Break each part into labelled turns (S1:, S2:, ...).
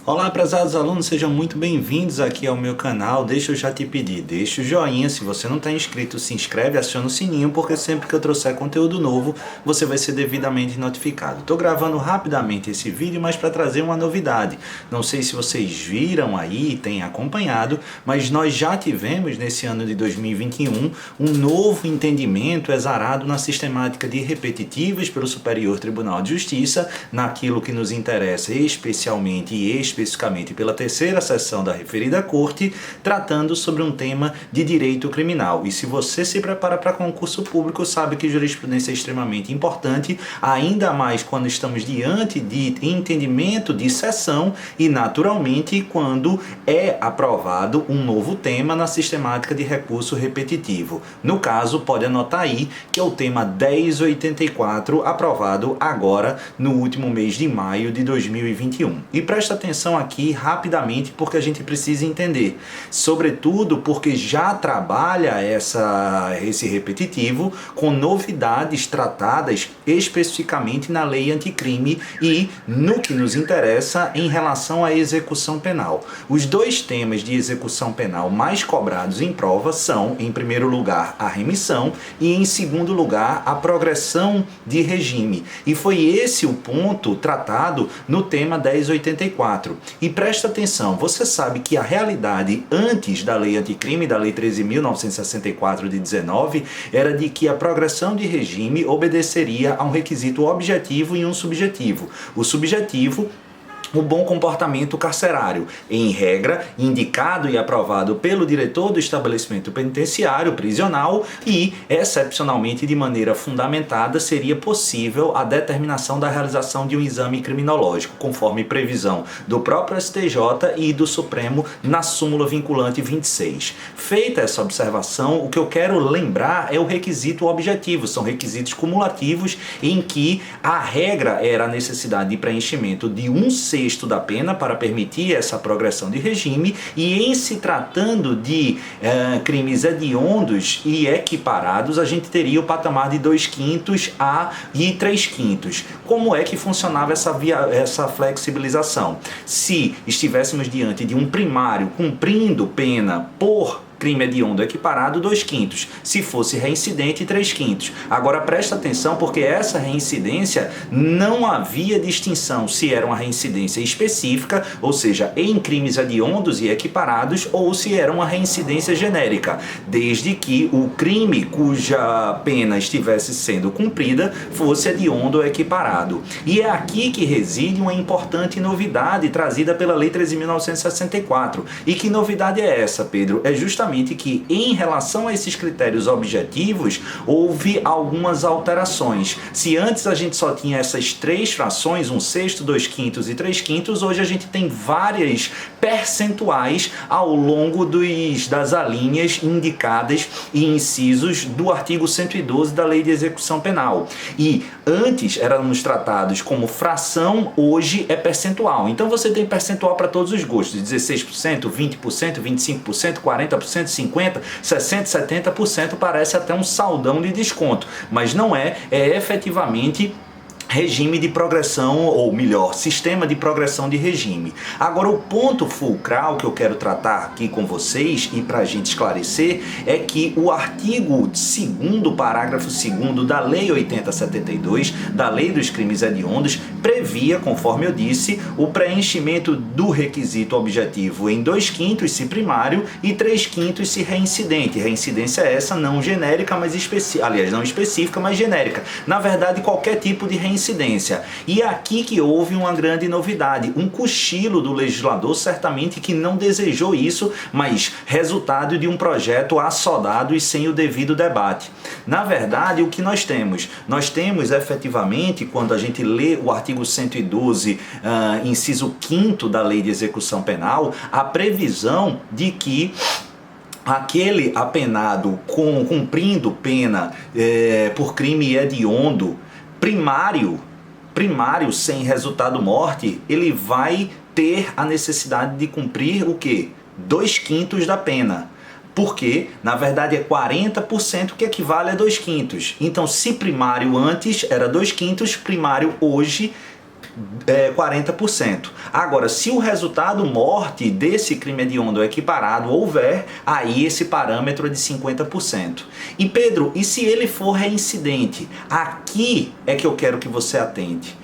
S1: Olá, prezados alunos, sejam muito bem-vindos aqui ao meu canal. Deixa eu já te pedir, deixa o joinha, se você não está inscrito, se inscreve, aciona o sininho, porque sempre que eu trouxer conteúdo novo, você vai ser devidamente notificado. Estou gravando rapidamente esse vídeo, mas para trazer uma novidade. Não sei se vocês viram aí e têm acompanhado, mas nós já tivemos nesse ano de 2021 um novo entendimento exarado na sistemática de repetitivas pelo Superior Tribunal de Justiça, naquilo que nos interessa especialmente e especificamente pela terceira sessão da referida corte, tratando sobre um tema de direito criminal. E se você se prepara para concurso público, sabe que jurisprudência é extremamente importante, ainda mais quando estamos diante de entendimento de sessão e, naturalmente, quando é aprovado um novo tema na sistemática de recurso repetitivo. No caso, pode anotar aí que é o tema 1084, aprovado agora no último mês de maio de 2021. E presta atenção aqui rapidamente, porque a gente precisa entender, sobretudo porque já trabalha esse repetitivo com novidades tratadas especificamente na lei anticrime e no que nos interessa em relação à execução penal. Os dois temas de execução penal mais cobrados em prova são, em primeiro lugar, a remissão e, em segundo lugar, a progressão de regime. E foi esse o ponto tratado no tema 1084. E presta atenção, você sabe que a realidade antes da lei anticrime, da lei 13.964 de 19, era de que a progressão de regime obedeceria a um requisito objetivo e um subjetivo. O subjetivo, o bom comportamento carcerário, em regra, indicado e aprovado pelo diretor do estabelecimento penitenciário prisional e, excepcionalmente de maneira fundamentada, seria possível a determinação da realização de um exame criminológico, conforme previsão do próprio STJ e do Supremo na súmula vinculante 26. Feita essa observação, o que eu quero lembrar é o requisito objetivo, são requisitos cumulativos em que a regra era a necessidade de preenchimento de um sexto da pena para permitir essa progressão de regime, e em se tratando de crimes hediondos e equiparados, a gente teria o patamar de 2/5 e 3/5. Como é que funcionava essa flexibilização? Se estivéssemos diante de um primário cumprindo pena por crime hediondo equiparado, 2/5. Se fosse reincidente, 3/5. Agora presta atenção, porque essa reincidência não havia distinção se era uma reincidência específica, ou seja, em crimes hediondos e equiparados, ou se era uma reincidência genérica, desde que o crime cuja pena estivesse sendo cumprida fosse hediondo ou equiparado. E é aqui que reside uma importante novidade trazida pela Lei 13.964. E que novidade é essa, Pedro? É justamente que, em relação a esses critérios objetivos, houve algumas alterações. Se antes a gente só tinha essas três frações, 1/6, 2/5 e 3/5, hoje a gente tem várias percentuais ao longo das alíneas indicadas e incisos do artigo 112 da Lei de Execução Penal. E antes éramos tratados como fração, hoje é percentual. Então você tem percentual para todos os gostos, 16%, 20%, 25%, 40%, 50%, 60%, 70%, parece até um saldão de desconto, mas não é efetivamente regime de progressão, ou melhor, sistema de progressão de regime. Agora, o ponto fulcral que eu quero tratar aqui com vocês e para a gente esclarecer é que o artigo 2º, parágrafo 2º da Lei 8072, da Lei dos Crimes Hediondos, previa, conforme eu disse, o preenchimento do requisito objetivo em 2/5 se primário e 3/5 se reincidente. Reincidência essa não genérica, mas não específica, mas genérica. Na verdade, qualquer tipo de reincidência. E é aqui que houve uma grande novidade, um cochilo do legislador, certamente que não desejou isso, mas resultado de um projeto assodado e sem o devido debate. Na verdade, o que nós temos? Nós temos efetivamente, quando a gente lê o artigo 112, inciso 5º da Lei de Execução Penal, a previsão de que aquele apenado cumprindo pena por crime hediondo primário sem resultado morte, ele vai ter a necessidade de cumprir o quê? 2/5 da pena. Porque, na verdade, é 40% que equivale a 2/5. Então, se primário antes era 2/5, primário hoje 40%. Agora, se o resultado morte desse crime hediondo equiparado houver, aí esse parâmetro é de 50%. E Pedro, e se ele for reincidente? Aqui é que eu quero que você atente.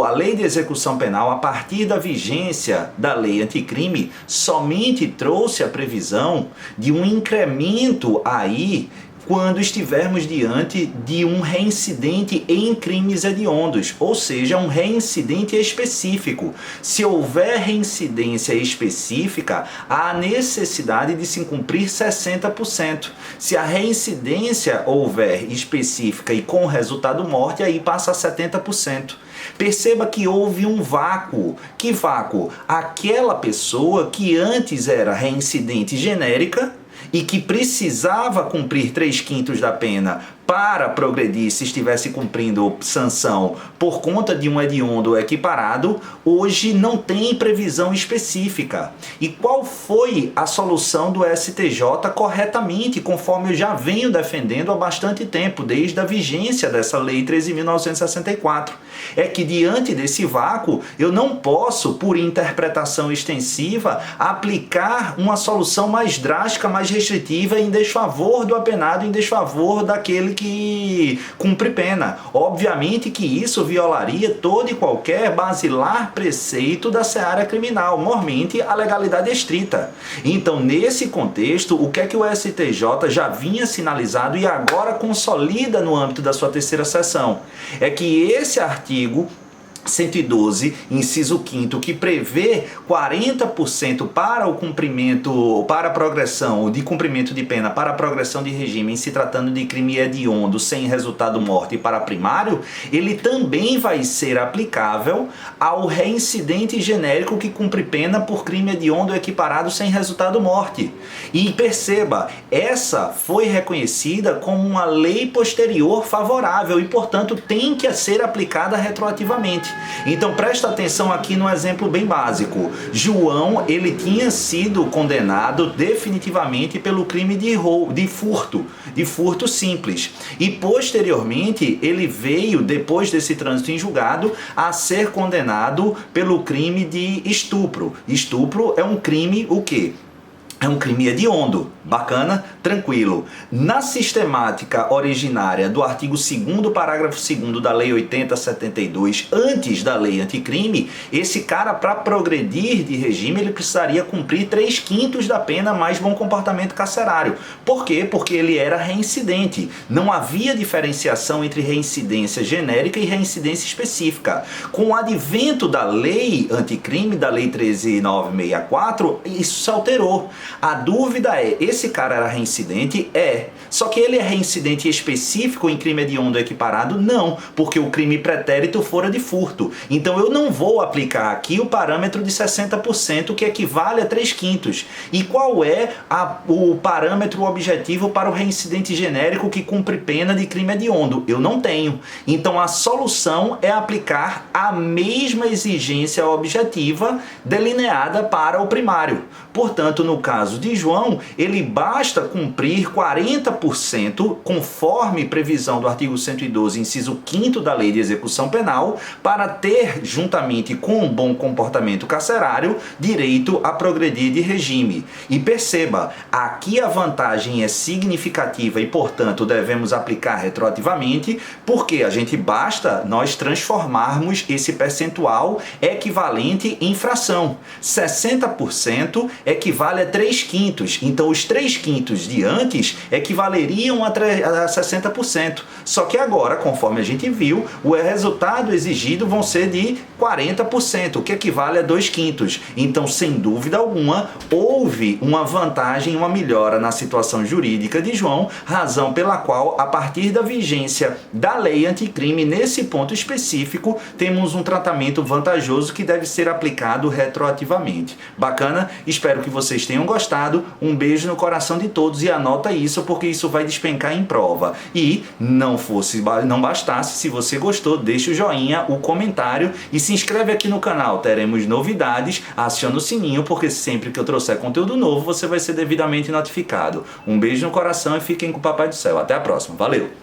S1: A lei de execução penal, a partir da vigência da lei anticrime, somente trouxe a previsão de um incremento aí quando estivermos diante de um reincidente em crimes hediondos, ou seja, um reincidente específico. Se houver reincidência específica, há necessidade de se cumprir 60%. Se a reincidência houver específica e com resultado morte, aí passa a 70%. Perceba que houve um vácuo. Que vácuo? Aquela pessoa que antes era reincidente genérica e que precisava cumprir 3/5 da pena para progredir se estivesse cumprindo sanção por conta de um hediondo equiparado, hoje não tem previsão específica. E qual foi a solução do STJ corretamente, conforme eu já venho defendendo há bastante tempo, desde a vigência dessa Lei 13.964? É que diante desse vácuo, eu não posso, por interpretação extensiva, aplicar uma solução mais drástica, mais restritiva em desfavor do apenado, em desfavor daquele que cumpre pena. Obviamente que isso violaria todo e qualquer basilar preceito da seara criminal, mormente a legalidade estrita. Então, nesse contexto, o que é que o STJ já vinha sinalizado e agora consolida no âmbito da sua terceira seção? É que esse artigo 112, inciso 5º, que prevê 40% para o cumprimento, para a progressão de cumprimento de pena, para a progressão de regime em se tratando de crime hediondo sem resultado morte para primário, ele também vai ser aplicável ao reincidente genérico que cumpre pena por crime hediondo equiparado sem resultado morte. E perceba, essa foi reconhecida como uma lei posterior favorável e, portanto, tem que ser aplicada retroativamente. Então presta atenção aqui no exemplo bem básico. João, ele tinha sido condenado definitivamente pelo crime de furto simples. E posteriormente ele veio, depois desse trânsito em julgado, a ser condenado pelo crime de estupro. Estupro é um crime o quê? É um crime hediondo. Bacana? Tranquilo. Na sistemática originária do artigo 2º, parágrafo 2º da Lei 80/72, antes da Lei Anticrime, esse cara, para progredir de regime, ele precisaria cumprir 3/5 da pena mais bom comportamento carcerário. Por quê? Porque ele era reincidente. Não havia diferenciação entre reincidência genérica e reincidência específica. Com o advento da Lei Anticrime, da Lei 13.964, isso se alterou. A dúvida é, esse cara era reincidente? É. Só que ele é reincidente específico em crime hediondo equiparado? Não, porque o crime pretérito fora de furto. Então eu não vou aplicar aqui o parâmetro de 60%, que equivale a 3/5. E qual é o parâmetro objetivo para o reincidente genérico que cumpre pena de crime hediondo? Eu não tenho. Então a solução é aplicar a mesma exigência objetiva delineada para o primário. Portanto, no caso de João, ele basta cumprir 40%, conforme previsão do artigo 112, inciso 5º da Lei de Execução Penal, para ter, juntamente com um bom comportamento carcerário, direito a progredir de regime. E perceba, aqui a vantagem é significativa e, portanto, devemos aplicar retroativamente, porque a gente basta nós transformarmos esse percentual equivalente em fração. 60% equivale a 3/5. Então, os 3/5 de antes equivaleriam a 60%. Só que agora, conforme a gente viu, o resultado exigido vão ser de 40%, o que equivale a 2/5. Então, sem dúvida alguma, houve uma vantagem, uma melhora na situação jurídica de João, razão pela qual, a partir da vigência da lei anticrime, nesse ponto específico, temos um tratamento vantajoso que deve ser aplicado retroativamente. Bacana? Espero que vocês tenham gostado. Um beijo no coração de todos e anota isso, porque isso vai despencar em prova. E não bastasse, se você gostou, deixa o joinha, o comentário e se inscreve aqui no canal. Teremos novidades, aciona o sininho, porque sempre que eu trouxer conteúdo novo, você vai ser devidamente notificado. Um beijo no coração e fiquem com o Papai do Céu. Até a próxima. Valeu!